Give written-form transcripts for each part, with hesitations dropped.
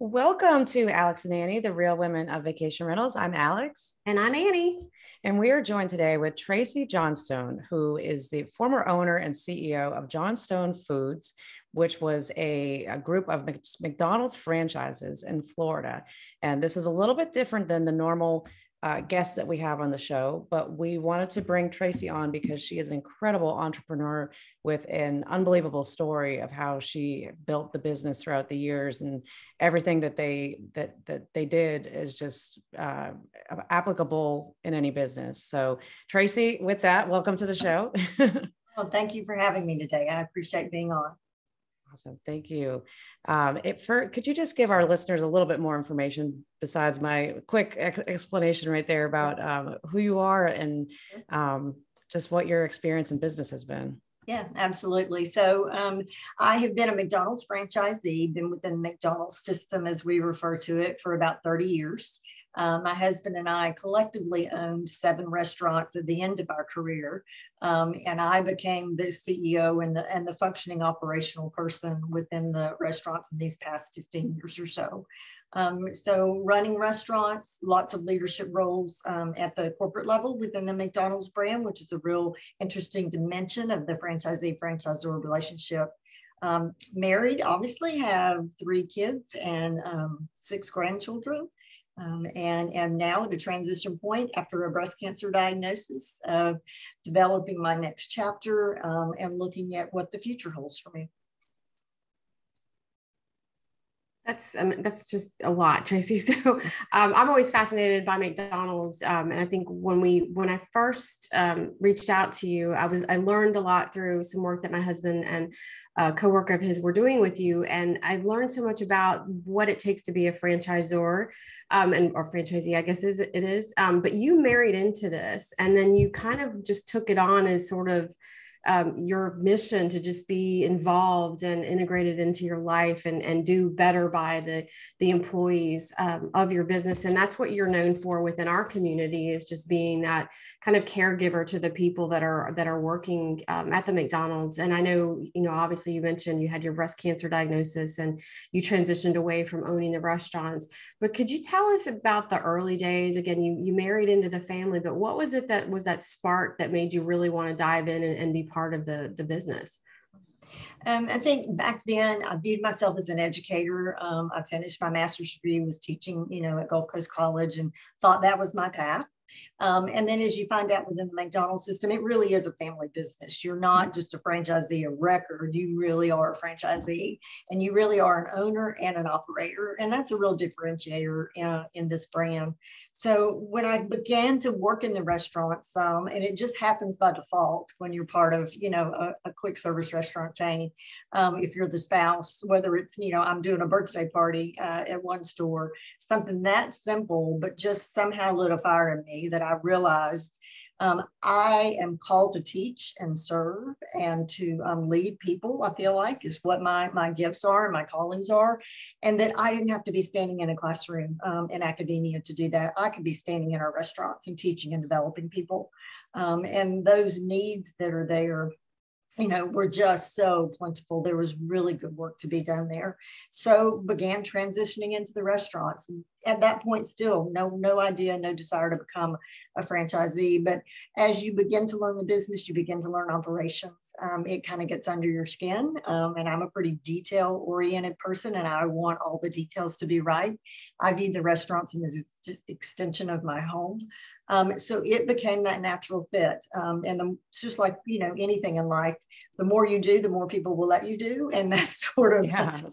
Welcome to Alex and Annie, the Real Women of Vacation Rentals. I'm Alex. And I'm Annie. And we are joined today with Tracy Johnstone, who is the former owner and CEO of Johnstone Foods, which was a group of McDonald's franchises in Florida. And this is a little bit different than the normal guests that we have on the show, but we wanted to bring Tracy on because she is an incredible entrepreneur with an unbelievable story of how she built the business throughout the years, and everything that they did is just applicable in any business. So Tracy, with that, welcome to the show. Well, thank you for having me today. I appreciate being on. Awesome. Thank you. Could you just give our listeners a little bit more information besides my quick explanation right there about who you are and just what your experience in business has been? Yeah, absolutely. So I have been a McDonald's franchisee, been within the McDonald's system, as we refer to it, for about 30 years. My husband and I collectively owned 7 restaurants at the end of our career. And I became the CEO and the functioning operational person within the restaurants in these past 15 years or so. So running restaurants, lots of leadership roles at the corporate level within the McDonald's brand, which is a real interesting dimension of the franchisee-franchisor relationship. Married, obviously, have 3 kids and 6 grandchildren. And now at a transition point after a breast cancer diagnosis, developing my next chapter and looking at what the future holds for me. That's just a lot, Tracy. So I'm always fascinated by McDonald's, and I think when I first reached out to you, I learned a lot through some work that my husband and a coworker of his were doing with you, and I learned so much about what it takes to be a franchisor, or franchisee, I guess it is. But you married into this, and then you kind of just took it on as sort of your mission to just be involved and integrated into your life and do better by the employees of your business. And that's what you're known for within our community, is just being that kind of caregiver to the people that are working at the McDonald's. And I know, obviously you mentioned you had your breast cancer diagnosis and you transitioned away from owning the restaurants, but could you tell us about the early days? Again, you married into the family, but what was it that was that spark that made you really want to dive in and be part of the business? I think back then I viewed myself as an educator. I finished my master's degree, was teaching, at Gulf Coast College, and thought that was my path. And then as you find out within the McDonald's system, it really is a family business. You're not just a franchisee of record. You really are a franchisee, and you really are an owner and an operator. And that's a real differentiator in this brand. So when I began to work in the restaurants, and it just happens by default when you're part of, a quick service restaurant chain, if you're the spouse, whether it's, I'm doing a birthday party at one store, something that simple, but just somehow lit a fire in me that I realized I am called to teach and serve and to lead people. I feel like is what my gifts are and my callings are, and that I didn't have to be standing in a classroom in academia to do that. I could be standing in our restaurants and teaching and developing people, and those needs that are there, were just so plentiful. There was really good work to be done there. So began transitioning into the restaurants. And at that point, still no idea, no desire to become a franchisee. But as you begin to learn the business, you begin to learn operations. It kind of gets under your skin. And I'm a pretty detail-oriented person, and I want all the details to be right. I view the restaurants as just extension of my home. So it became that natural fit. And it's just like, anything in life, the more you do, the more people will let you do. And that's sort of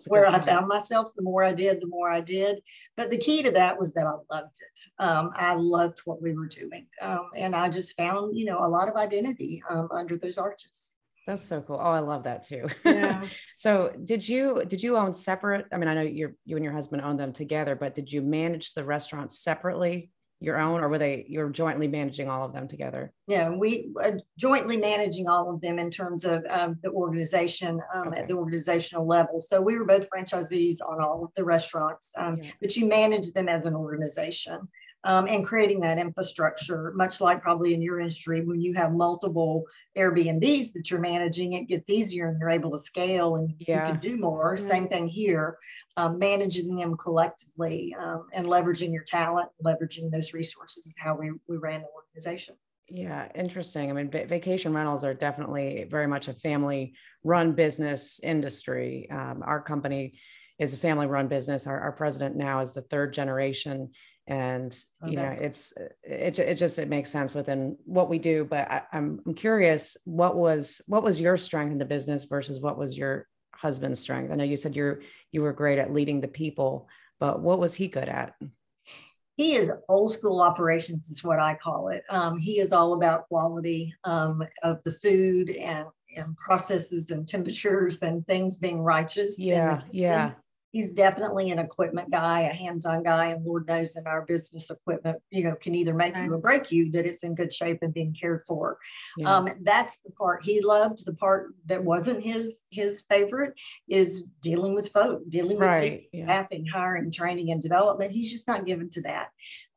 where I found myself. The more I did, the more I did. But the key to that was that I loved it. I loved what we were doing. And I just found, a lot of identity under those arches. That's so cool. Oh, I love that too. Yeah. So did you own separate? I mean, I know you and your husband owned them together, but did you manage the restaurants separately, your own, or you were jointly managing all of them together? Yeah, we jointly managing all of them in terms of the organization at the organizational level. So we were both franchisees on all of the restaurants, but you manage them as an organization. and creating that infrastructure, much like probably in your industry, when you have multiple Airbnbs that you're managing, it gets easier and you're able to scale and you can do more. Mm-hmm. Same thing here, managing them collectively and leveraging your talent, leveraging those resources is how we ran the organization. Yeah, interesting. I mean, vacation rentals are definitely very much a family-run business industry. Our company is a family-run business. Our president now is the third generation, and it makes sense within what we do. But I'm curious, what was your strength in the business versus what was your husband's strength? I know you said you were great at leading the people, but what was he good at? He is old school operations is what I call it. He is all about quality of the food and processes and temperatures and things being righteous. Yeah. He's definitely an equipment guy, a hands-on guy, and Lord knows in our business equipment, can either make you or break you, that it's in good shape and being cared for. Yeah. That's the part he loved. The part that wasn't his favorite is dealing with folk, dealing with people, staffing, hiring, training, and development. He's just not given to that.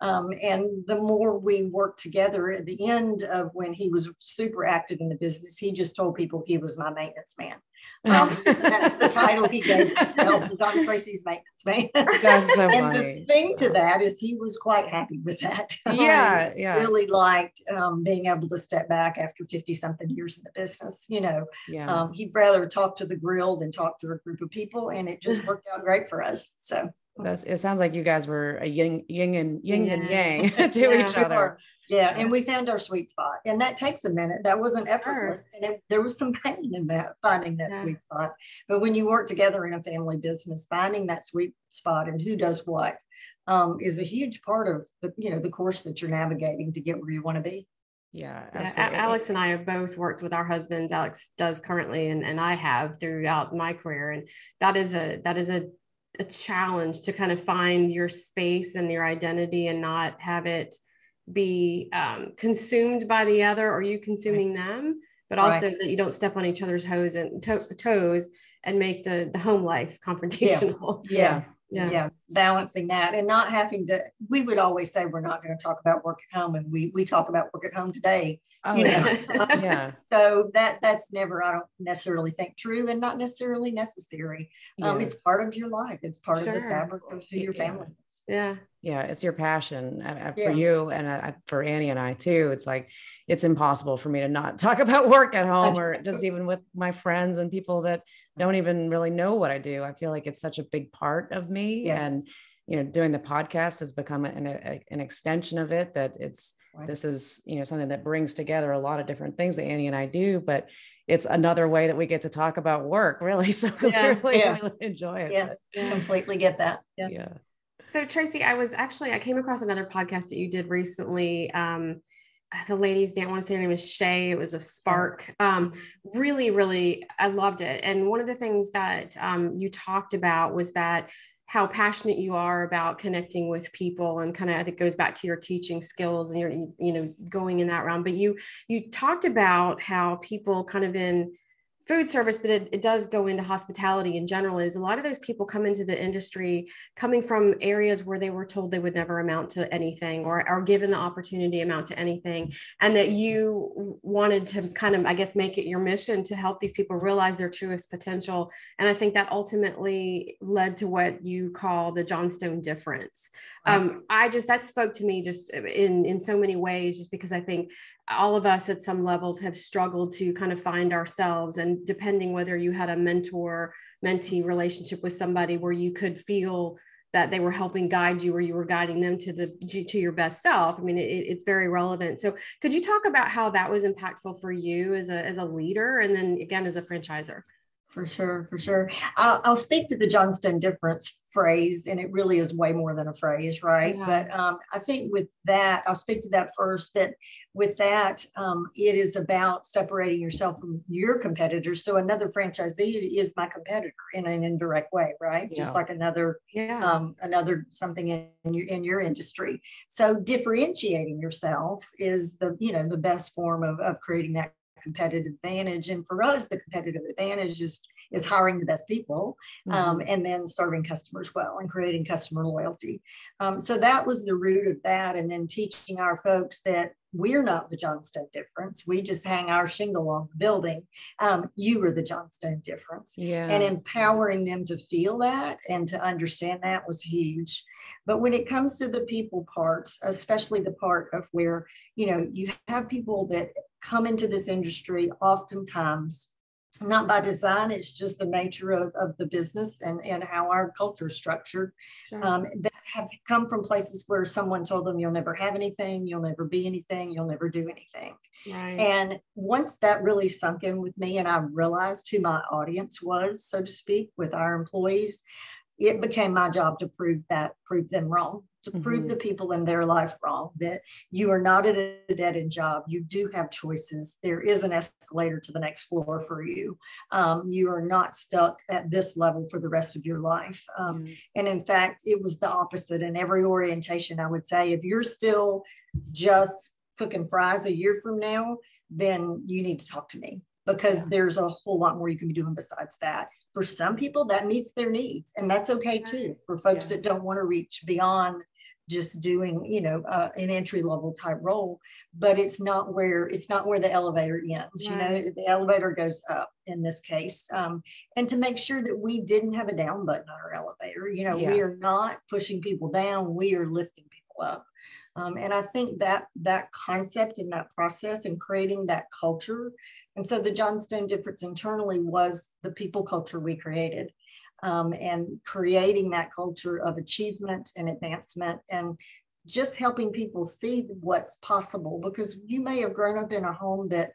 And the more we worked together at the end of when he was super active in the business, he just told people he was my maintenance man. That's the title he gave himself, is I'm Tracy's maintenance man. That's so and funny. The thing to that is he was quite happy with that. Yeah. Really liked being able to step back after 50 something years in the business. He'd rather talk to the grill than talk to a group of people, and it just worked out great for us. So it sounds like you guys were a yin and yang to each other. Yeah, and we found our sweet spot, and that takes a minute. That wasn't effortless, and there was some pain in that, finding that sweet spot. But when you work together in a family business, finding that sweet spot and who does what is a huge part of the course that you're navigating to get where you want to be. Yeah, Alex and I have both worked with our husbands. Alex does currently, and I have throughout my career, and that is a challenge to kind of find your space and your identity and not have it be consumed by the other or you consuming them, but also that you don't step on each other's toes and make the home life confrontational. Yeah. Balancing that and not having to, we would always say, we're not going to talk about work at home. And we talk about work at home today, So that's never, I don't necessarily think true and not necessarily necessary. It's part of your life. It's part of the fabric of who your family is. Yeah. It's your passion for you and for Annie and I too. It's like, it's impossible for me to not talk about work at home or just even with my friends and people that don't even really know what I do. I feel like it's such a big part of me. And, doing the podcast has become an extension of it, that this is, something that brings together a lot of different things that Annie and I do, but it's another way that we get to talk about work, really. So I really enjoy it. Completely get that. Yeah. So Tracy, I came across another podcast that you did recently. The lady's name, I want to say her name is Shay. It was a spark. Really, really, I loved it. And one of the things that you talked about was that how passionate you are about connecting with people, and kind of, I think, goes back to your teaching skills and your, going in that round. But you talked about how people kind of in food service, but it does go into hospitality in general, is a lot of those people come into the industry coming from areas where they were told they would never amount to anything or are given the opportunity amount to anything. And that you wanted to kind of, I guess, make it your mission to help these people realize their truest potential. And I think that ultimately led to what you call the Johnstone Difference. That spoke to me just in so many ways, just because I think all of us at some levels have struggled to kind of find ourselves, and depending whether you had a mentor-mentee relationship with somebody where you could feel that they were helping guide you or you were guiding them to your best self. I mean, it's very relevant. So could you talk about how that was impactful for you as a leader, and then again, as a franchisor? For sure. I'll speak to the Johnstone Difference phrase, and it really is way more than a phrase, right? Yeah. But I think with that, I'll speak to that first, that with that, it is about separating yourself from your competitors. So another franchisee is my competitor in an indirect way, right? Just like another something in your industry. So differentiating yourself is the best form of creating that competitive advantage. And for us, the competitive advantage is hiring the best people, and then serving customers well and creating customer loyalty. So that was the root of that. And then teaching our folks that we're not the Johnstone Difference. We just hang our shingle on the building. You are the Johnstone Difference. And empowering them to feel that and to understand that was huge. But when it comes to the people parts, especially the part of where, you have people that come into this industry oftentimes not by design, it's just the nature of the business and how our culture is structured, that have come from places where someone told them, you'll never have anything, you'll never be anything, you'll never do anything. And once that really sunk in with me and I realized who my audience was, so to speak, with our employees, it became my job to prove them wrong, to prove the people in their life wrong, that you are not at a dead-end job. You do have choices. There is an escalator to the next floor for you. You are not stuck at this level for the rest of your life. And in fact, it was the opposite in every orientation. I would say, if you're still just cooking fries a year from now, then you need to talk to me, because there's a whole lot more you can be doing besides that. For some people, that meets their needs, and that's okay too. For folks that don't want to reach beyond just doing, an entry-level type role, but it's not where the elevator ends. The elevator goes up in this case, and to make sure that we didn't have a down button on our elevator. We are not pushing people down; we are lifting people up. And I think that concept and that process and creating that culture. And so the Johnstone Difference internally was the people culture we created, and creating that culture of achievement and advancement and just helping people see what's possible, because you may have grown up in a home that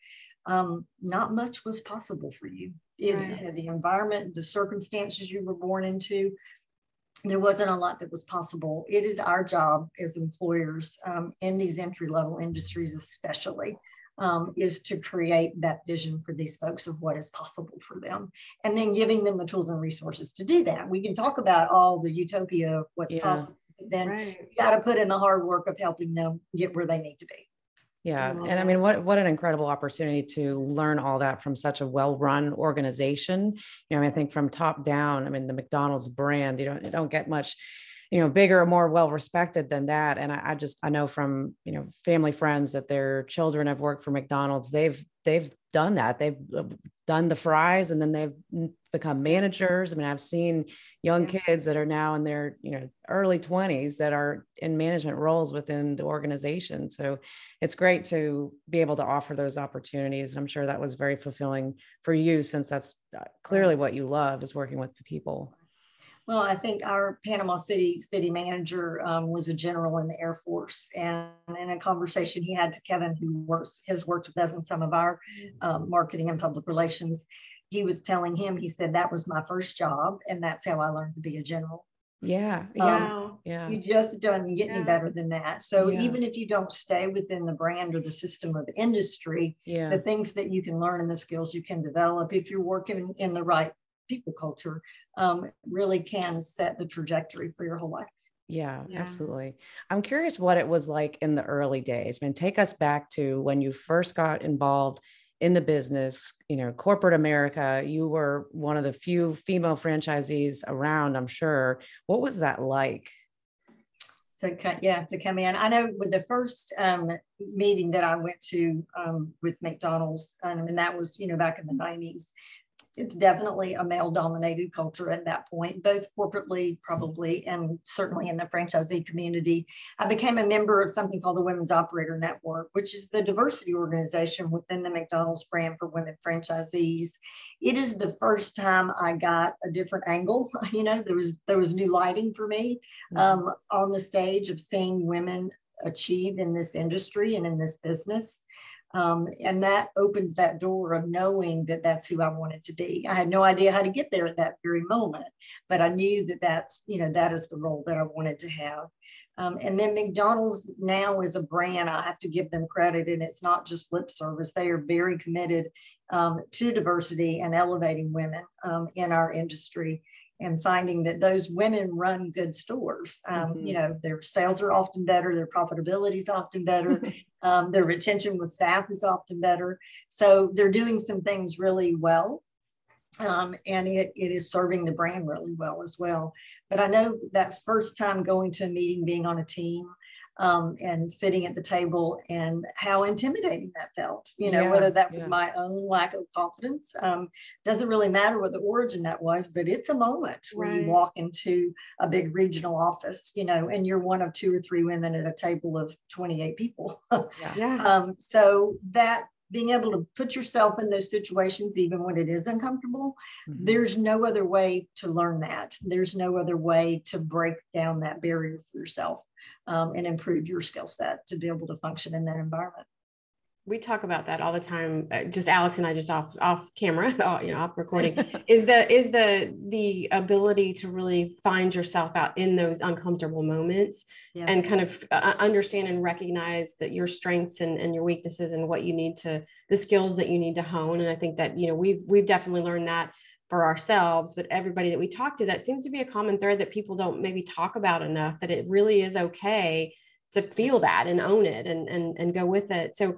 not much was possible for you. The environment, the circumstances you were born into, there wasn't a lot that was possible. It is our job as employers in these entry-level industries especially, is to create that vision for these folks of what is possible for them, and then giving them the tools and resources to do that. We can talk about all the utopia of what's possible, but then you got to put in the hard work of helping them get where they need to be. And I mean, what an incredible opportunity to learn all that from such a well-run organization. I think from top down, the McDonald's brand, you don't get much, bigger or more well-respected than that. And I know from, family friends that their children have worked for McDonald's. They've done that. They've done the fries, and then they've become managers. I've seen young kids that are now in their, early 20s that are in management roles within the organization. So it's great to be able to offer those opportunities. I'm sure that was very fulfilling for you, since that's clearly what you love, is working with the people. Well, I think our Panama City manager was a general in the Air Force, and in a conversation he had to Kevin, who has worked with us in some of our marketing and public relations, he was telling him, he said, that was my first job, and that's how I learned to be a general. You just don't get any better than that. So even if you don't stay within the brand or the system or the industry, the things that you can learn and the skills you can develop, if you're working in the right people culture, really can set the trajectory for your whole life. Absolutely. I'm curious what it was like in the early days. Take us back to when you first got involved in the business, corporate America. You were one of the few female franchisees around, I'm sure. What was that like? To come in. I know with the first meeting that I went to with McDonald's, and that was, back in the 90s, it's definitely a male-dominated culture at that point, both corporately, probably, and certainly in the franchisee community. I became a member of something called the Women's Operator Network, which is the diversity organization within the McDonald's brand for women franchisees. It is the first time I got a different angle. There was new lighting for me on the stage of seeing women achieve in this industry and in this business. And that opened that door of knowing that that's who I wanted to be. I had no idea how to get there at that very moment, but I knew that that is the role that I wanted to have. And then McDonald's now is a brand, I have to give them credit, and it's not just lip service. They are very committed to diversity and elevating women in our industry. and finding that those women run good stores. You know, their sales are often better, their profitability is often better, their retention with staff is often better. So they're doing some things really well. And it is serving the brand really well as well. But I know that first time going to a meeting, being on a team, and sitting at the table, and how intimidating that felt, you know, whether that was my own lack of confidence. Doesn't really matter what the origin that was, but it's a moment where you walk into a big regional office, you know, and you're one of 2 or 3 women at a table of 28 people. So that, being able to put yourself in those situations, even when it is uncomfortable, there's no other way to learn that. There's no other way to break down that barrier for yourself, and improve your skill set to be able to function in that environment. We talk about that all the time. Just Alex and I, just off camera, you know, off recording, is the ability to really find yourself out in those uncomfortable moments, and kind of understand and recognize that your strengths and your weaknesses, and what you need to, the skills that you need to hone. And I think that, you know, we've definitely learned that for ourselves, but everybody that we talk to, that seems to be a common thread that people don't maybe talk about enough, that it really is okay to feel that and own it and go with it. So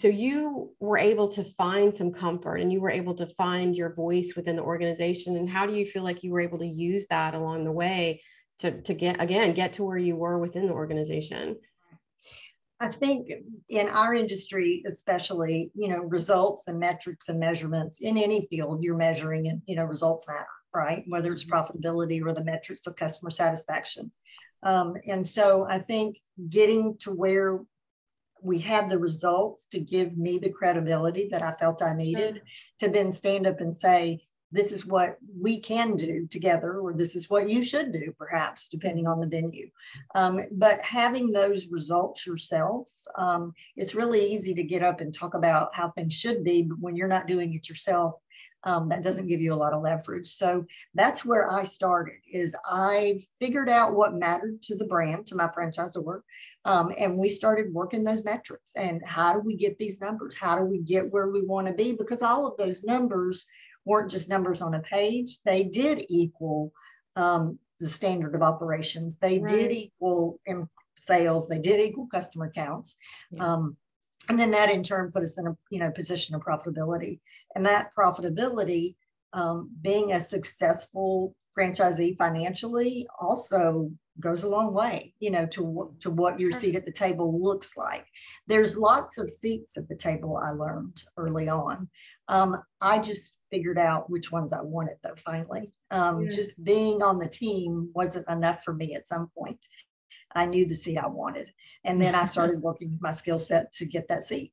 you were able to find some comfort, and you were able to find your voice within the organization. And how do you feel like you were able to use that along the way to get to where you were within the organization? I think in our industry, especially, you know, results and metrics and measurements in any field you're measuring, and, you know, results matter, right? Whether it's profitability or the metrics of customer satisfaction. And so I think getting to where we had the results to give me the credibility that I felt I needed to then stand up and say, this is what we can do together, or this is what you should do, perhaps, depending on the venue. But having those results yourself, it's really easy to get up and talk about how things should be, but when you're not doing it yourself, that doesn't give you a lot of leverage. So that's where I started, is I figured out what mattered to the brand, to my franchisor, and we started working those metrics. And how do we get these numbers? How do we get where we want to be? Because all of those numbers weren't just numbers on a page. They did equal the standard of operations. They did equal sales. They did equal customer counts. And then that in turn put us in a, you know, position of profitability. And that profitability, being a successful franchisee financially, also goes a long way, you know, to what your seat at the table looks like. There's lots of seats at the table, I learned early on. I just figured out which ones I wanted, though, finally. Just being on the team wasn't enough for me at some point. I knew the seat I wanted. And then I started working my skill set to get that seat.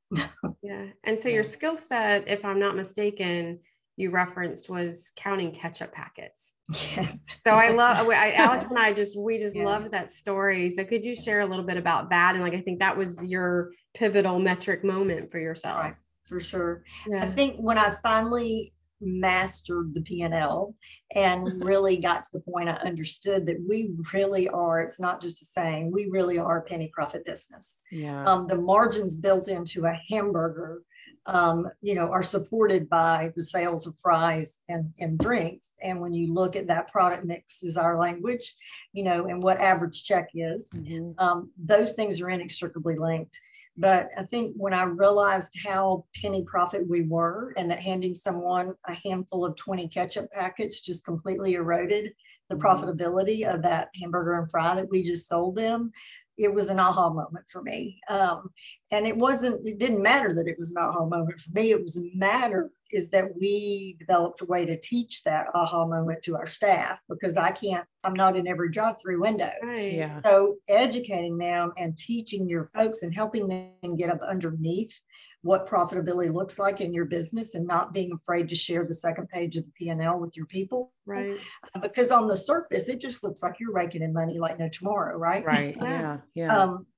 And so your skill set, if I'm not mistaken, you referenced was counting ketchup packets. Yes. So Alex and I we loved that story. So could you share a little bit about that? And like, I think that was your pivotal metric moment for yourself. Right, for sure. I think when I finally mastered the P&L and really got to the point I understood that we really are, it's not just a saying, we really are a penny profit business. The margins built into a hamburger, you know, are supported by the sales of fries and drinks. And when you look at that product mix is our language, you know, and what average check is, those things are inextricably linked. But I think when I realized how penny profit we were, and that handing someone a handful of 20 ketchup packets just completely eroded the profitability of that hamburger and fry that we just sold them, it was an aha moment for me. And it didn't matter that it was an aha moment for me. It was a matter is that we developed a way to teach that aha moment to our staff, because I'm not in every drive-through window. So educating them and teaching your folks and helping them get up underneath what profitability looks like in your business, and not being afraid to share the second page of the P&L with your people. Because on the surface, it just looks like you're raking in money like no tomorrow, right?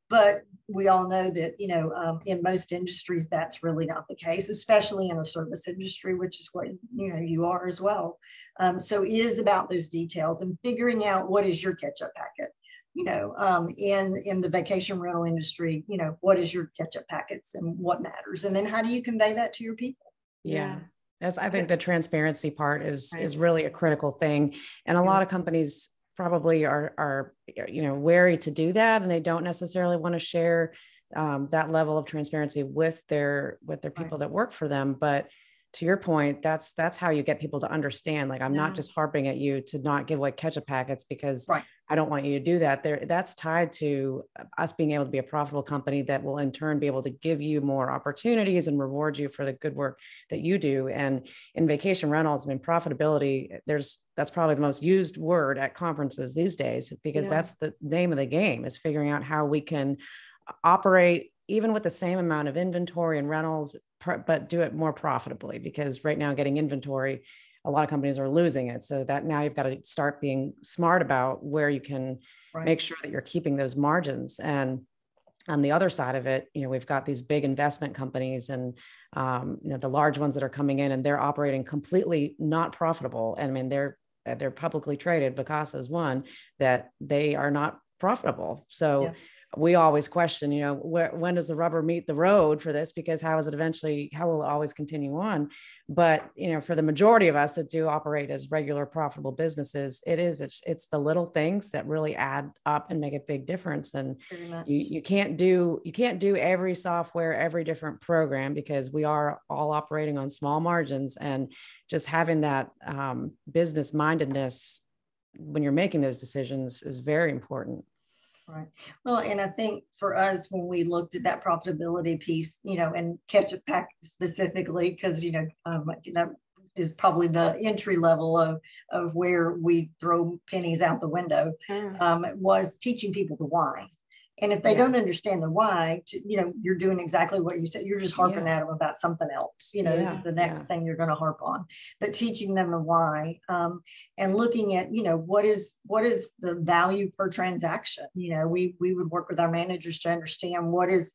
But we all know that, you know, in most industries, that's really not the case, especially in a service industry, which is what, you know, you are as well. So it is about those details and figuring out what is your ketchup packet. You know, in the vacation rental industry, you know, what is your ketchup packets and what matters? And then how do you convey that to your people? I think the transparency part is really a critical thing. And a lot of companies probably are wary to do that. And they don't necessarily want to share that level of transparency with their people that work for them. But to your point, that's how you get people to understand, like, I'm not just harping at you to not give away ketchup packets because I don't want you to do that. That's tied to us being able to be a profitable company that will in turn be able to give you more opportunities and reward you for the good work that you do. And in vacation rentals, I mean, profitability, that's probably the most used word at conferences these days, because that's the name of the game, is figuring out how we can operate even with the same amount of inventory and rentals, but do it more profitably. Because right now, getting inventory, a lot of companies are losing it. So that now you've got to start being smart about where you can make sure that you're keeping those margins. And on the other side of it, we've got these big investment companies and, the large ones that are coming in, and they're operating completely not profitable. And I mean, they're publicly traded. Vacasa is one that they are not profitable. So we always question, when does the rubber meet the road for this? Because how will it always continue on? But, for the majority of us that do operate as regular profitable businesses, it's the little things that really add up and make a big difference. And you can't do every software, every different program, because we are all operating on small margins, and just having that business mindedness when you're making those decisions is very important. Right. Well, and I think for us, when we looked at that profitability piece, and ketchup pack specifically, because, that is probably the entry level of where we throw pennies out the window, was teaching people the why. And if they don't understand the why, you're doing exactly what you said. You're just harping at them about something else. It's the next thing you're going to harp on. But teaching them the why, and looking at, what is the value per transaction. We would work with our managers to understand what is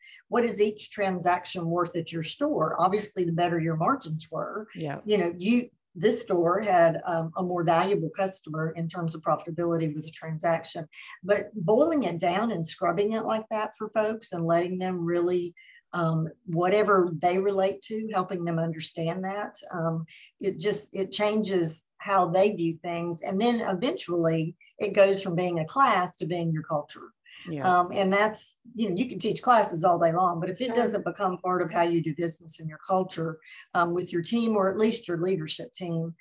each transaction worth at your store. Obviously, the better your margins were. This store had a more valuable customer in terms of profitability with the transaction, but boiling it down and scrubbing it like that for folks and letting them really, whatever they relate to, helping them understand that, it changes how they view things. And then eventually it goes from being a class to being your culture. And that's, you can teach classes all day long, but if it doesn't become part of how you do business in your culture, with your team, or at least your leadership team,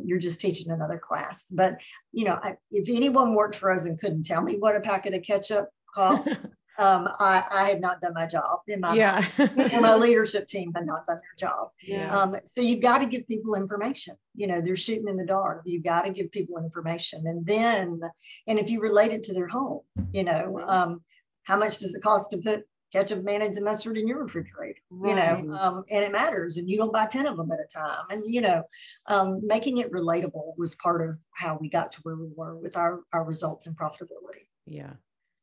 you're just teaching another class. But, if anyone worked for us and couldn't tell me what a packet of ketchup cost, I had not done my job in my mind, or my leadership team had not done their job. So you've got to give people information. They're shooting in the dark. You've got to give people information. And if you relate it to their home, how much does it cost to put ketchup, mayonnaise, and mustard in your refrigerator? And it matters. And you don't buy 10 of them at a time. And, making it relatable was part of how we got to where we were with our results and profitability.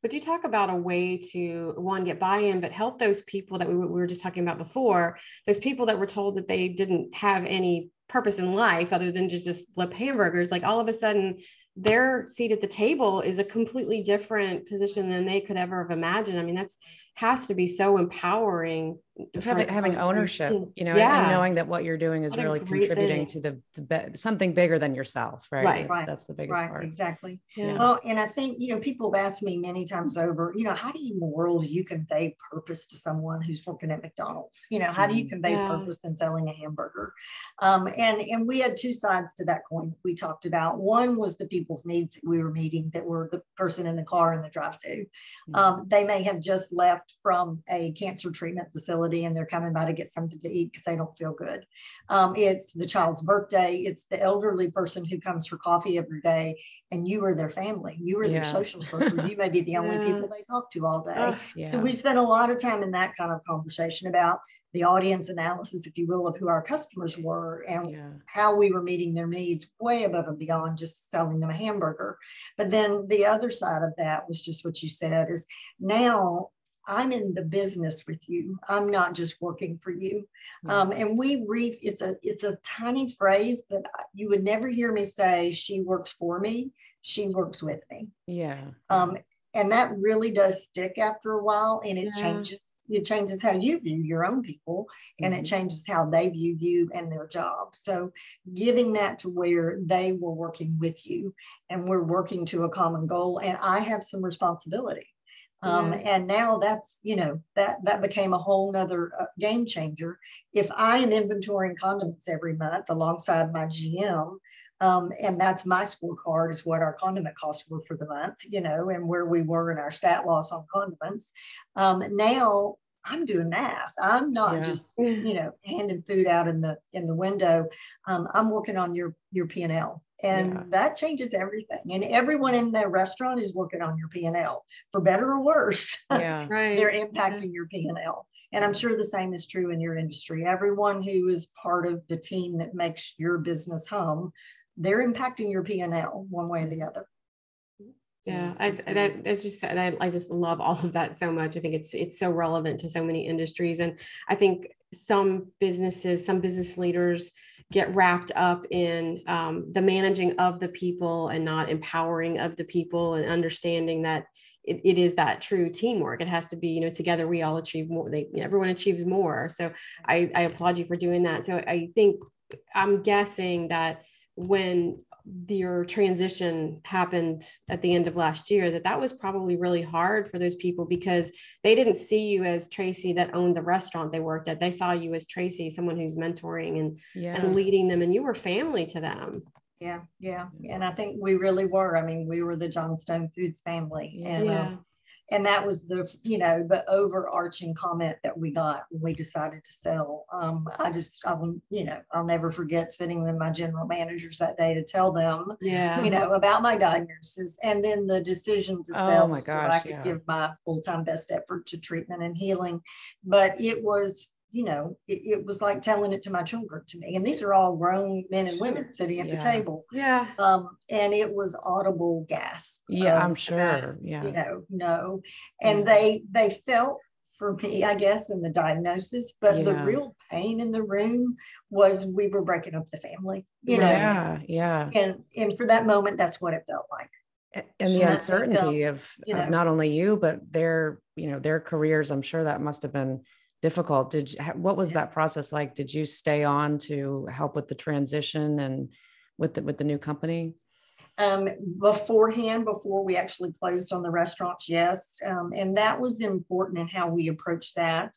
But you talk about a way to, one, get buy-in, but help those people that we were just talking about before, those people that were told that they didn't have any purpose in life other than just flip hamburgers. Like, all of a sudden their seat at the table is a completely different position than they could ever have imagined. I mean, has to be so empowering. Having ownership, and knowing that what you're doing is really contributing to something bigger than yourself, right? That's the biggest part. Exactly. Well, and I think, people have asked me many times over, how do you in the world do you convey purpose to someone who's working at McDonald's? How do you convey purpose in selling a hamburger? And we had two sides to that coin that we talked about. One was the people's needs that we were meeting, that were the person in the car in the drive-thru. They may have just left from a cancer treatment facility and they're coming by to get something to eat because they don't feel good. It's the child's birthday. It's the elderly person who comes for coffee every day, and you are their family. You are their social circle. You may be the only people they talk to all day. So we spent a lot of time in that kind of conversation about the audience analysis, if you will, of who our customers were and how we were meeting their needs way above and beyond just selling them a hamburger. But then the other side of that was just what you said, is now I'm in the business with you. I'm not just working for you. And it's a tiny phrase, but you would never hear me say, she works for me. She works with me. And that really does stick after a while, and it changes it changes how you view your own people, and it changes how they view you and their job. So giving that to where they were working with you and we're working to a common goal, and I have some responsibility. And now that's, that became a whole nother game changer. If I am inventorying condiments every month alongside my GM, and that's my scorecard is what our condiment costs were for the month, and where we were in our stat loss on condiments. Now I'm doing math. I'm not just, handing food out in the window. I'm working on your P&L. And that changes everything. And everyone in the restaurant is working on your P&L, for better or worse. Yeah, right. They're impacting your P&L. And I'm sure the same is true in your industry. Everyone who is part of the team that makes your business hum, they're impacting your P&L one way or the other. Yeah, I just love all of that so much. I think it's so relevant to so many industries. And I think some business leaders get wrapped up in the managing of the people and not empowering of the people, and understanding that it is that true teamwork. It has to be, together we all achieve more. Everyone achieves more. So I applaud you for doing that. So I'm guessing that when your transition happened at the end of last year, that was probably really hard for those people, because they didn't see you as Tracy that owned the restaurant they worked at. They saw you as Tracy, someone who's mentoring and leading them, and you were family to them. Yeah. And I think we really were. I mean, we were the Johnstone Foods family. And that was the overarching comment that we got when we decided to sell. I'll never forget sitting with my general managers that day to tell them, about my diagnosis, and then the decision to sell so I could give my full-time best effort to treatment and healing. But it was, it was like telling it to my children to me. And these are all grown men and women sitting at the table. Yeah. And it was audible gasp. Yeah, I'm sure. No. And they felt for me, I guess, in the diagnosis, but the real pain in the room was we were breaking up the family, And for that moment, that's what it felt like. And the uncertainty of not only you, but their careers. I'm sure that must have been difficult. What was that process like? Did you stay on to help with the transition and with the new company? Beforehand, before we actually closed on the restaurants, yes. And that was important in how we approached that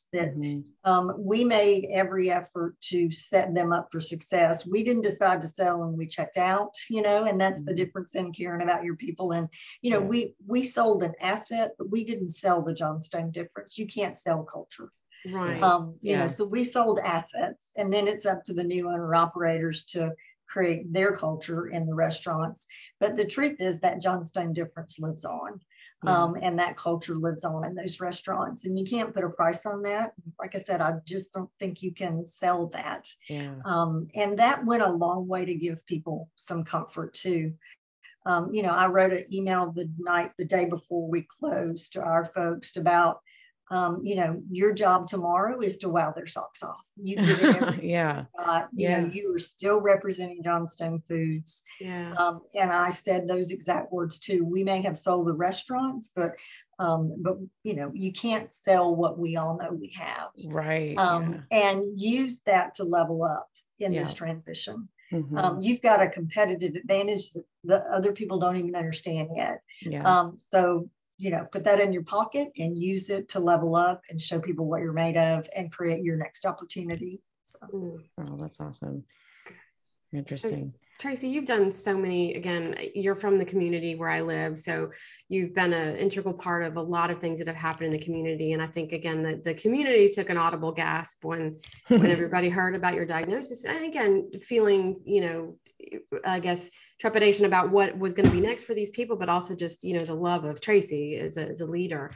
we made every effort to set them up for success. We didn't decide to sell and we checked out, and that's the difference in caring about your people. And, we sold an asset, but we didn't sell the Johnstone Difference. You can't sell culture. Right. So we sold assets, and then it's up to the new owner operators to create their culture in the restaurants. But the truth is that Johnstone Difference lives on. And that culture lives on in those restaurants, and you can't put a price on that. Like I said, I just don't think you can sell that. And that went a long way to give people some comfort too. I wrote an email the day before we closed to our folks about, your job tomorrow is to wow their socks off. You give it everything you are still representing Johnstone Foods. And I said those exact words too. We may have sold the restaurants, but you can't sell what we all know we have. Right. And use that to level up in this transition. You've got a competitive advantage that the other people don't even understand yet. So put that in your pocket and use it to level up and show people what you're made of and create your next opportunity. So. Oh, that's awesome. Interesting. So, Tracy, you've done so many, again, you're from the community where I live. So you've been an integral part of a lot of things that have happened in the community. And I think, again, the community took an audible gasp when everybody heard about your diagnosis. And again, feeling, I guess, trepidation about what was going to be next for these people, but also just, the love of Tracy as a leader.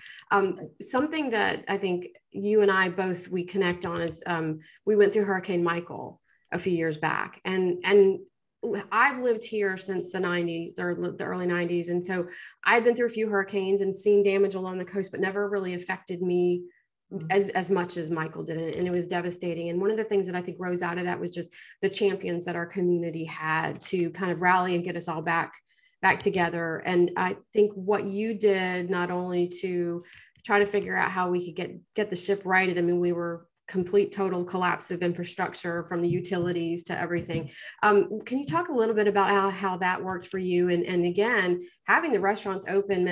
Something that I think you and I both, we connect on is we went through Hurricane Michael a few years back, and I've lived here since the 90s or the early 90s. And so I'd been through a few hurricanes and seen damage along the coast, but never really affected me as much as Michael did. And it was devastating. And one of the things that I think rose out of that was just the champions that our community had to kind of rally and get us all back together. And I think what you did, not only to try to figure out how we could get the ship righted. I mean, we were complete total collapse of infrastructure from the utilities to everything. Can you talk a little bit about how that worked for you? And again, having the restaurants open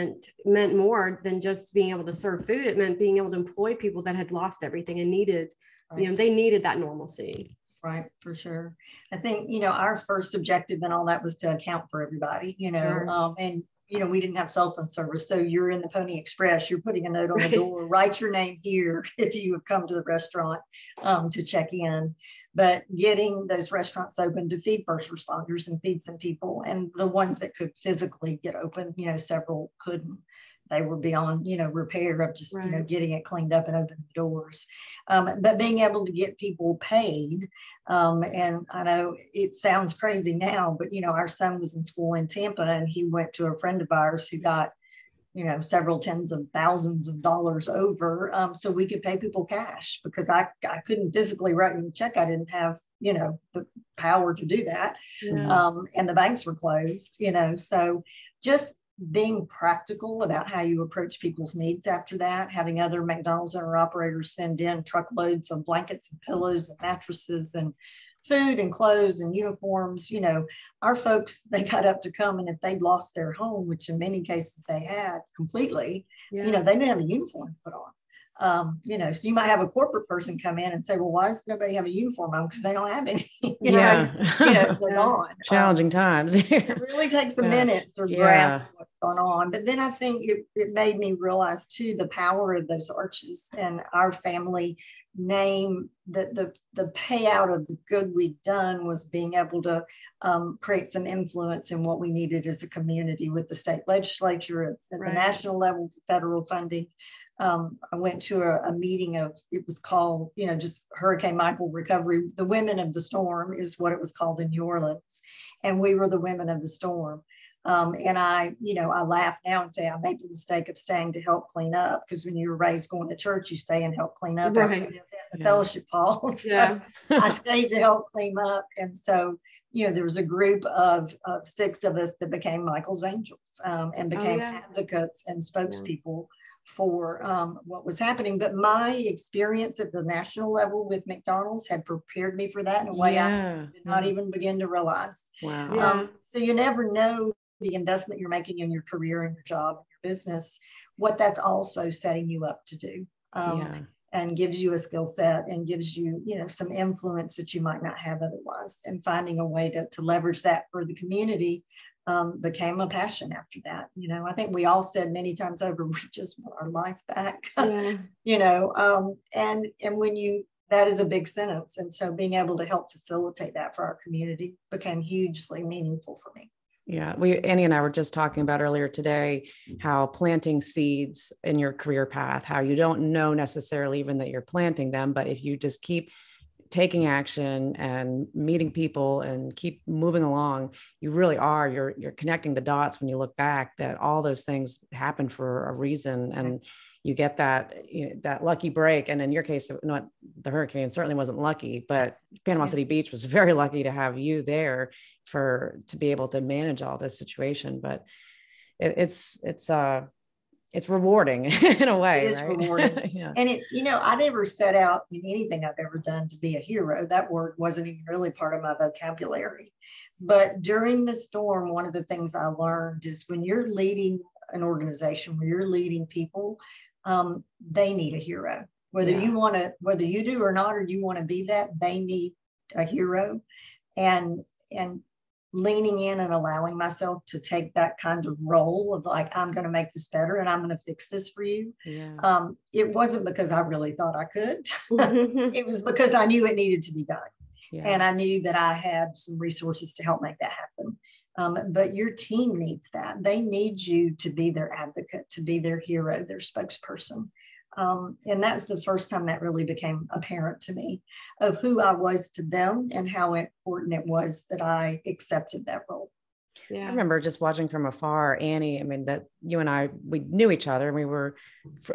meant more than just being able to serve food. It meant being able to employ people that had lost everything and needed, right. They needed that normalcy. Right, for sure. I think, our first objective and all that was to account for everybody, Sure. And we didn't have cell phone service. So you're in the Pony Express, you're putting a note on the door, write your name here if you have come to the restaurant to check in. But getting those restaurants open to feed first responders and feed some people, and the ones that could physically get open, several couldn't. They were beyond, repair of just, right. Getting it cleaned up and opening doors. But being able to get people paid. And I know it sounds crazy now, but, our son was in school in Tampa, and he went to a friend of ours who got, several tens of thousands of dollars over. So we could pay people cash, because I couldn't physically write him a check. I didn't have, the power to do that. Yeah. And the banks were closed, so just being practical about how you approach people's needs after that, having other McDonald's owner operators send in truckloads of blankets and pillows and mattresses and food and clothes and uniforms. Our folks, they got up to come, and if they'd lost their home, which in many cases they had completely, they didn't have a uniform to put on. So you might have a corporate person come in and say, well, why does nobody have a uniform on? Because they don't have any, they're gone. Challenging times. It really takes a minute to grasp what's going on. But then I think it made me realize too, the power of those arches and our family name, that the payout of the good we'd done was being able to create some influence in what we needed as a community with the state legislature at the national level for federal funding. I went to a meeting it was called, just Hurricane Michael recovery. The Women of the Storm is what it was called in New Orleans. And we were the women of the storm. And I laugh now and say I made the mistake of staying to help clean up, because when you were raised going to church, you stay and help clean up after the fellowship hall. So I stayed to help clean up. And so, there was a group of 6 of us that became Michael's Angels and became advocates and spokespeople for what was happening. But my experience at the national level with McDonald's had prepared me for that in a way I did not even begin to realize. Wow. So you never know the investment you're making in your career and your job and your business, what that's also setting you up to do. And gives you a skill set and gives you, some influence that you might not have otherwise. And finding a way to leverage that for the community became a passion after that. I think we all said many times over, we just want our life back. And when that is a big sentence. And so being able to help facilitate that for our community became hugely meaningful for me. Yeah, Annie and I were just talking about earlier today how planting seeds in your career path, how you don't know necessarily even that you're planting them, but if you just keep taking action and meeting people and keep moving along, you really are, you're connecting the dots when you look back, that all those things happen for a reason. And you get that, that lucky break. And in your case, not the hurricane certainly wasn't lucky, but Panama City Beach was very lucky to have you there to be able to manage all this situation. But it's rewarding in a way. It is rewarding. And I never set out in anything I've ever done to be a hero. That word wasn't even really part of my vocabulary. But during the storm, one of the things I learned is when you're leading an organization, when you're leading people, they need a hero. Whether you do or not, or you want to be that, they need a hero. And leaning in and allowing myself to take that kind of role of like, I'm going to make this better and I'm going to fix this for you. It wasn't because I really thought I could. It was because I knew it needed to be done. And I knew that I had some resources to help make that happen. But your team needs that. They need you to be their advocate, to be their hero, their spokesperson. And that's the first time that really became apparent to me of who I was to them and how important it was that I accepted that role. I remember just watching from afar, Annie, that you and I, we knew each other and we were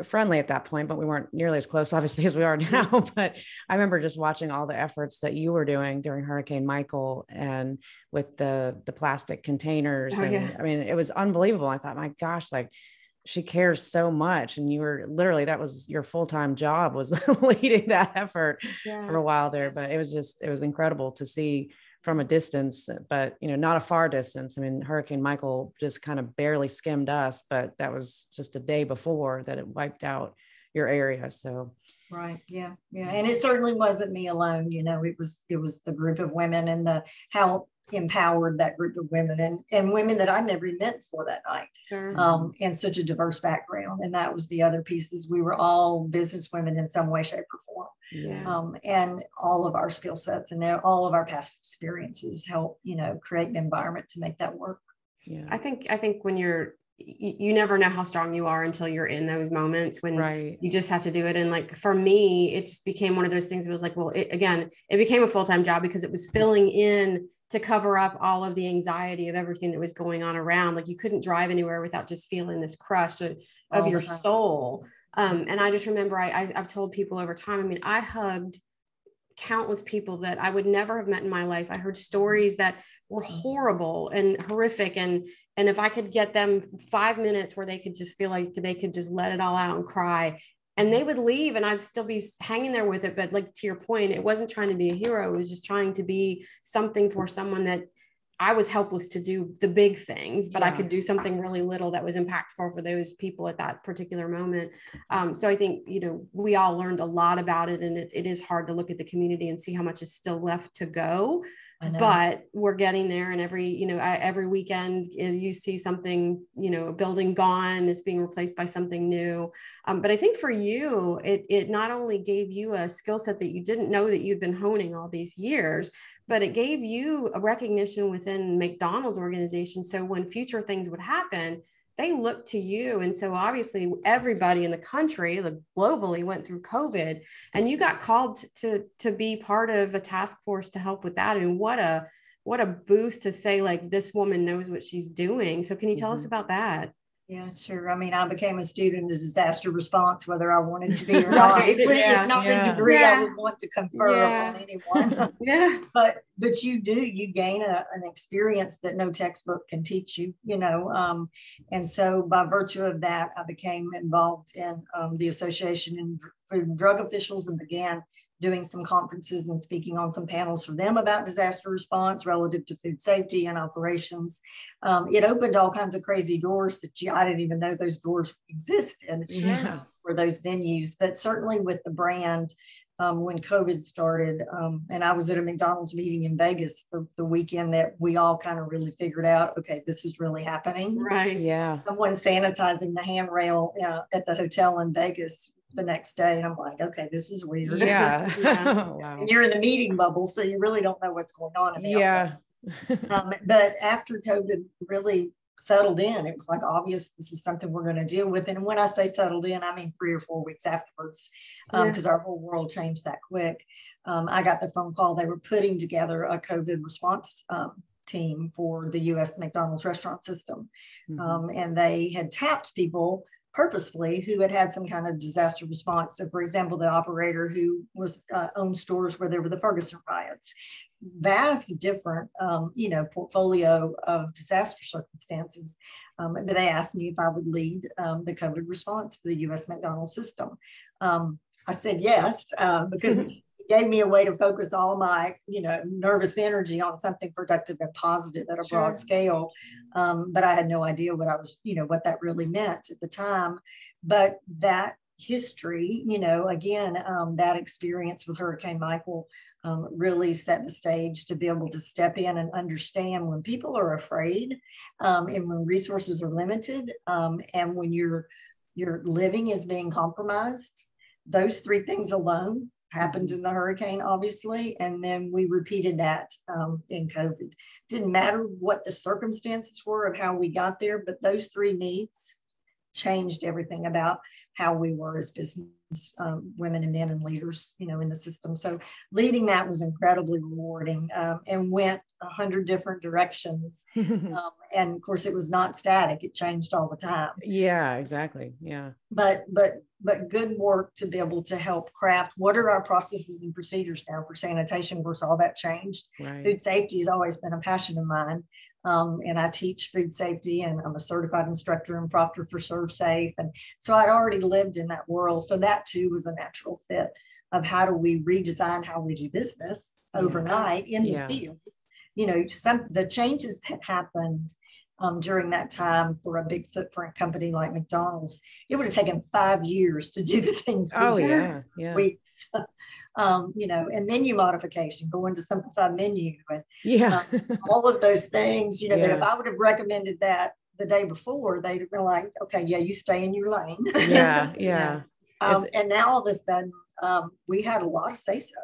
friendly at that point, but we weren't nearly as close, obviously, as we are now. But I remember just watching all the efforts that you were doing during Hurricane Michael and with the plastic containers. It was unbelievable. I thought, my gosh, she cares so much. And you were literally, that was your full-time job, was leading that effort for a while there. But it was incredible to see from a distance, but, you know, not a far distance. I mean, Hurricane Michael just kind of barely skimmed us, but that was just a day before that it wiped out your area. So. Right. Yeah. Yeah. And it certainly wasn't me alone. You know, it was the group of women and how empowered that group of women and women that I never met before that night. Sure. And such a diverse background. And that was the other pieces. We were all business women in some way, shape, or form. Yeah. And all of our skill sets and all of our past experiences help, you know, create the environment to make that work. Yeah. I think when you never know how strong you are until you're in those moments when you just have to do it. And like, for me, it just became one of those things. It was like, well, it became a full-time job because it was filling in to cover up all of the anxiety of everything that was going on around. Like, you couldn't drive anywhere without just feeling this crush of your soul. And I just remember I've told people over time, I mean, I hugged countless people that I would never have met in my life. I heard stories that were horrible and horrific. And if I could get them 5 minutes where they could just feel like they could just let it all out and cry, and they would leave and I'd still be hanging there with it. But like, to your point, it wasn't trying to be a hero. It was just trying to be something for someone that I was helpless to do the big things, but I could do something really little that was impactful for those people at that particular moment. So I think, you know, we all learned a lot about it, and it is hard to look at the community and see how much is still left to go, but we're getting there. And every weekend you see something, you know, a building gone, it's being replaced by something new. But I think for you, it not only gave you a skill set that you didn't know that you'd been honing all these years, but it gave you a recognition within McDonald's organization. So when future things would happen, they looked to you. And so obviously everybody in the country, like globally, went through COVID, and you got called to be part of a task force to help with that. And what a boost to say, like, this woman knows what she's doing. So can you tell us about that? Yeah, sure. I mean, I became a student of disaster response, whether I wanted to be or not. It's not a degree I would want to confer on anyone. But you gain an experience that no textbook can teach you, you know. And so by virtue of that, I became involved in the Association in Food and Drug Officials and began doing some conferences and speaking on some panels for them about disaster response relative to food safety and operations. It opened all kinds of crazy doors that I didn't even know those doors existed for those venues. But certainly with the brand, when COVID started, and I was at a McDonald's meeting in Vegas the weekend that we all kind of really figured out, okay, this is really happening. Right. Yeah. Someone sanitizing the handrail at the hotel in Vegas the next day, and I'm like, okay, this is weird. Yeah. Wow. And you're in the meeting bubble, so you really don't know what's going on in the outside. But after COVID really settled in, it was like obvious this is something we're going to deal with. And when I say settled in, I mean 3 or 4 weeks afterwards, because our whole world changed that quick. I got the phone call. They were putting together a COVID response team for the U.S. McDonald's restaurant system, and they had tapped people purposefully who had some kind of disaster response. So for example, the operator who was owned stores where there were the Ferguson riots, vast different, portfolio of disaster circumstances. But they asked me if I would lead the COVID response for the U.S. McDonald's system. I said yes, because it gave me a way to focus all my, nervous energy on something productive and positive at a broad scale. But I had no idea what I was, what that really meant at the time. But that history, again, that experience with Hurricane Michael really set the stage to be able to step in and understand when people are afraid, and when resources are limited, and when your living is being compromised. Those 3 things alone happened in the hurricane, obviously, and then we repeated that in COVID. Didn't matter what the circumstances were of how we got there, but those 3 needs changed everything about how we were as business women and men and leaders, in the system. So leading that was incredibly rewarding, and went 100 different directions. And of course, it was not static; it changed all the time. Yeah, exactly. Yeah. But good work to be able to help craft what are our processes and procedures now for sanitation. Of course, all that changed. Right. Food safety has always been a passion of mine. And I teach food safety, and I'm a certified instructor and proctor for ServeSafe. And so I'd already lived in that world. So that too was a natural fit of how do we redesign how we do business overnight in the field. You know, the changes that happened during that time for a big footprint company like McDonald's, it would have taken 5 years to do the things we did. Weeks. You know, and menu modification, going to simplified menu, and all of those things, you know, that if I would have recommended that the day before, they'd have been like, okay, yeah, you stay in your lane. And now all of a sudden, we had a lot of say-so,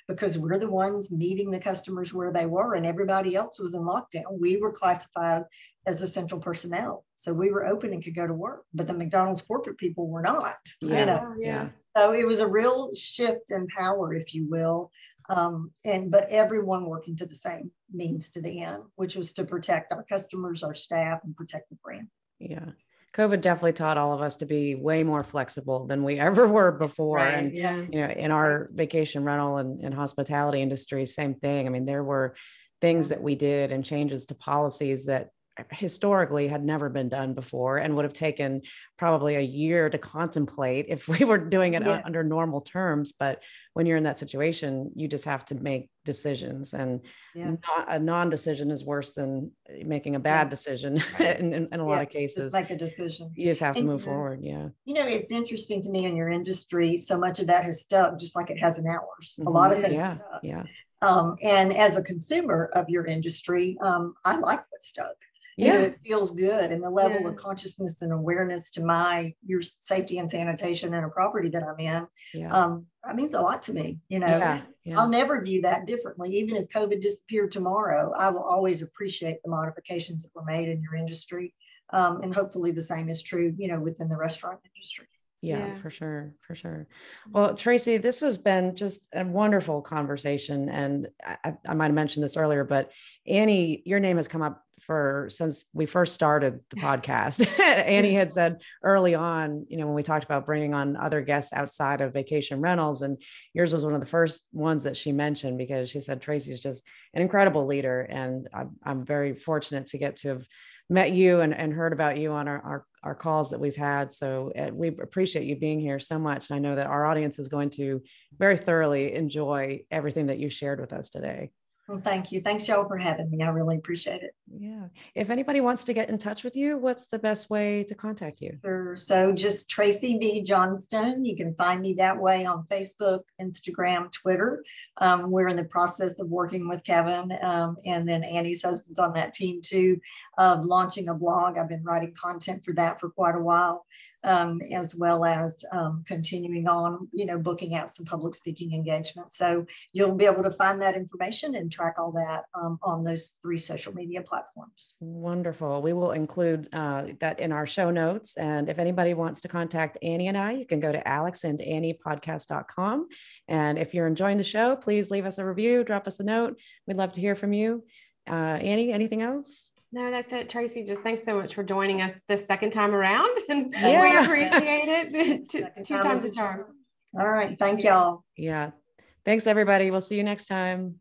because we're the ones meeting the customers where they were, and everybody else was in lockdown. We were classified as essential personnel. So we were open and could go to work, but the McDonald's corporate people were not. You know? So it was a real shift in power, if you will. But everyone working to the same means to the end, which was to protect our customers, our staff, and protect the brand. Yeah. COVID definitely taught all of us to be way more flexible than we ever were before. And, you know, in our vacation rental and hospitality industry, same thing. I mean, there were things that we did and changes to policies that historically had never been done before, and would have taken probably a year to contemplate if we were doing it under normal terms. But when you're in that situation, you just have to make decisions, and a non-decision is worse than making a bad decision in a lot of cases. Just make a decision. You just have to move forward. You know, it's interesting to me in your industry, so much of that has stuck, just like it has in ours. A lot of things stuck. And as a consumer of your industry, I like what stuck. You know, it feels good, and the level of consciousness and awareness to your safety and sanitation in a property that I'm in, that means a lot to me. You know, I'll never view that differently. Even if COVID disappeared tomorrow, I will always appreciate the modifications that were made in your industry, and hopefully the same is true, you know, within the restaurant industry. Yeah, for sure. For sure. Well, Tracy, this has been just a wonderful conversation. And I might have mentioned this earlier, but Annie, your name has come up since we first started the podcast. Annie had said early on, you know, when we talked about bringing on other guests outside of vacation rentals, and yours was one of the first ones that she mentioned, because she said, Tracy is just an incredible leader. And I'm very fortunate to get to have met you and heard about you on our calls that we've had. So we appreciate you being here so much. And I know that our audience is going to very thoroughly enjoy everything that you shared with us today. Well, thank you. Thanks, y'all, for having me. I really appreciate it. Yeah. If anybody wants to get in touch with you, what's the best way to contact you? Sure. So just Tracy B. Johnstone. You can find me that way on Facebook, Instagram, Twitter. We're in the process of working with Kevin, and then Annie's husband's on that team too, of launching a blog. I've been writing content for that for quite a while, as well as continuing on, you know, booking out some public speaking engagements. So you'll be able to find that information and track all that on those 3 social media platforms. Wonderful. We will include that in our show notes. And if anybody wants to contact Annie and I, you can go to alexandanniepodcast.com. And if you're enjoying the show, please leave us a review, drop us a note. We'd love to hear from you. Annie, anything else? No, that's it. Tracy, just thanks so much for joining us the second time around. And we appreciate it. Two times a charm. All right. Thank y'all. Yeah. Thanks, everybody. We'll see you next time.